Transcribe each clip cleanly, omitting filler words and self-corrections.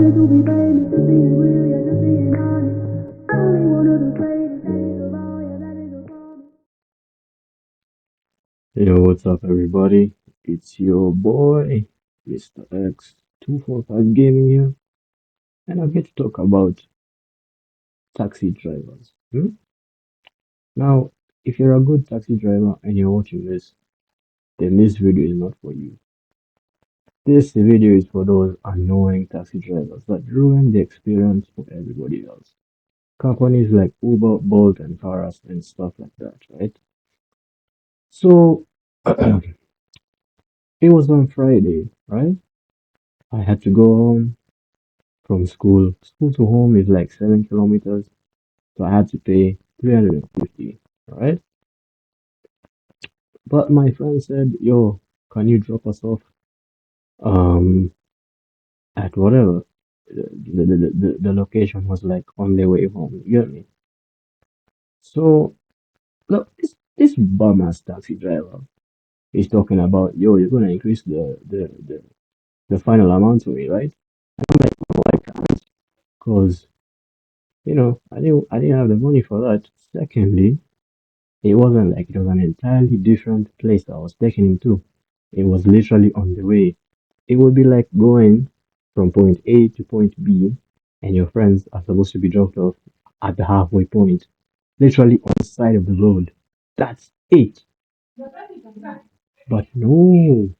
wanted to be famous, just being real, yeah, just being honest. I only wanted to play the days of all, yeah, that is a promise. Yo, what's up, everybody? It's your boy, Mr. X245 Gaming here, and I'm here to talk about taxi drivers. Now, if you're a good taxi driver and you're watching this, then this video is not for you. This video is for those annoying taxi drivers that ruin the experience for everybody else. Companies like Uber, Bolt, and Faras and stuff like that, right? So, it was on Friday, right? I had to go home from school. School to home is like 7 kilometers, so I had to pay 350. All right. But my friend said, "Yo, can you drop us off um at whatever?" The location was like on the way home. You get me? So look, this bum ass taxi driver is talking about, "Yo, you're gonna increase the final amount to me, right?" I'm like, "No, I can't, cause I didn't have the money for that." Secondly, it wasn't like it was an entirely different place that I was taking him to. It was literally on the way. It would be like going from point A to point B, and your friends are supposed to be dropped off at the halfway point, literally on the side of the road. That's it. But no,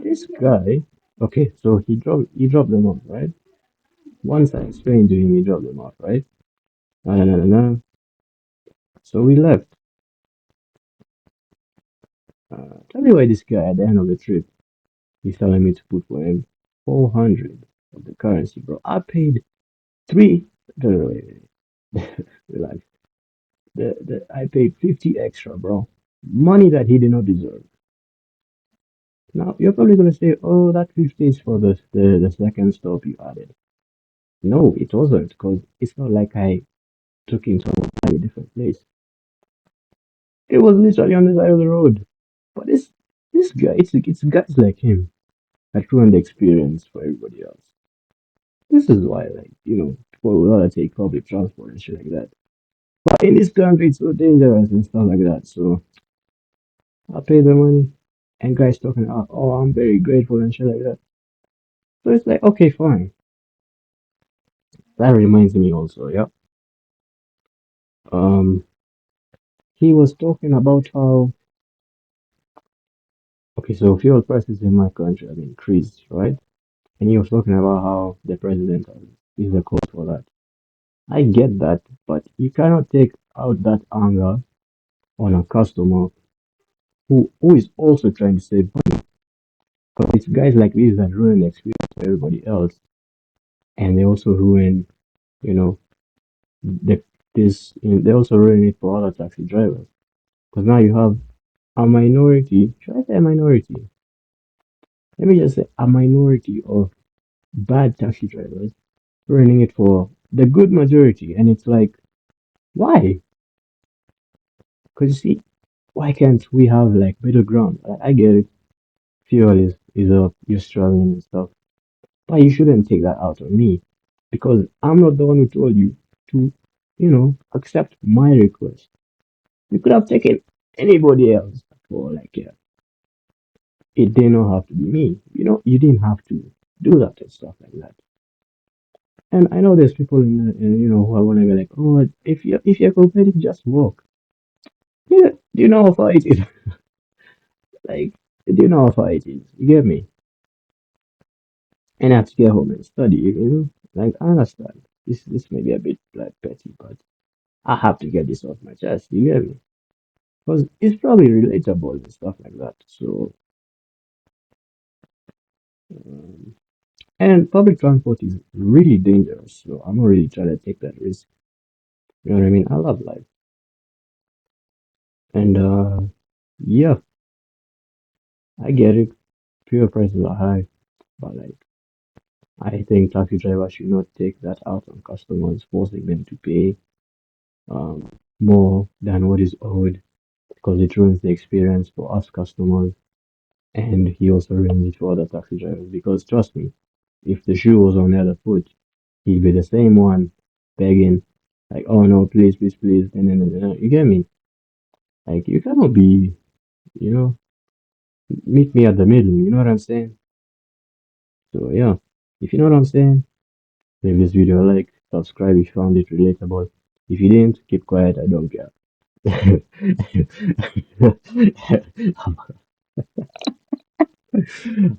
this guy. Okay, so he dropped them off, right? Once I explained to him, he dropped them off, right? No, no, no, no, no. So we left. Tell me why this guy at the end of the trip, he's telling me to put for him 400 of the currency, bro. I paid three. No, no, wait, wait. Relax. I paid 50 extra, bro. Money that he did not deserve. Now, you're probably going to say, oh, that 50 is for the second stop you added. No, it wasn't, because it's not like I took him to a different place. It was literally on the side of the road. But this guy, it's guys like him that ruin the experience for everybody else. This is why, like, people would rather take public transport and shit like that. But in this country, it's so dangerous and stuff like that. So I pay the money, and guys talking about, oh, I'm very grateful and shit like that. So it's like, okay, fine. That reminds me also, yeah. Um, he was talking about how, okay, so fuel prices in my country have increased, right? And he was talking about how the president is the cause for that. I get that, but you cannot take out that anger on a customer who is also trying to save money. Because it's guys like this that ruin the experience for everybody else, and they also ruin, you know, the they also ruin it for other taxi drivers. Because now you have a minority. Should I say a minority? Let me just say a minority of bad taxi drivers ruining it for the good majority, and it's like, why? Because you see, why can't we have like middle ground? I get it. Fuel is up. You're struggling and stuff. But you shouldn't take that out on me because I'm not the one who told you to, accept my request. You could have taken anybody else for like, yeah, it did not have to be me. You didn't have to do that and stuff like that. And I know there's people who are gonna be like, oh, if you're competitive, just walk. Yeah, do you know how far it is? Like, do you know how far it is? You get me? And I have to get home and study. Like I understand. This may be a bit like petty, but I have to get this off my chest. You get me? Because it's probably relatable and stuff like that. So, um, and public transport is really dangerous. So I'm not really trying to take that risk. You know what I mean? I love life, and yeah, I get it. Fuel prices are high, but like I think taxi drivers should not take that out on customers, forcing them to pay um more than what is owed because it ruins the experience for us customers, and he also ruins it for other taxi drivers because trust me. If the shoe was on the other foot, he'd be the same one begging, like, oh no, please, please, please. And you get me? Like, you cannot be, you know, meet me at the middle. You know what I'm saying? So, yeah, if you know what I'm saying, leave this video a like, subscribe if you found it relatable. If you didn't, keep quiet, I don't care.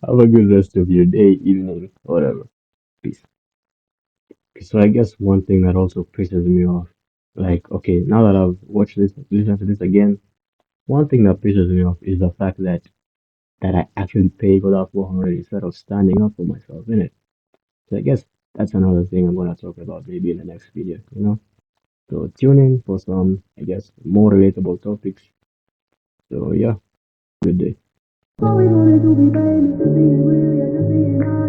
Have a good rest of your day, evening, whatever. Peace. So I guess one thing that also pisses me off, like, okay, now that I've watched this, listened to this again, one thing that pisses me off is the fact that I actually pay for that 400 instead of standing up for myself, innit? So I guess that's another thing I'm gonna talk about maybe in the next video, you know? So tune in for some, I guess, more relatable topics. So yeah, good day. Always wanted to be famous, just being real, yeah, just being honest.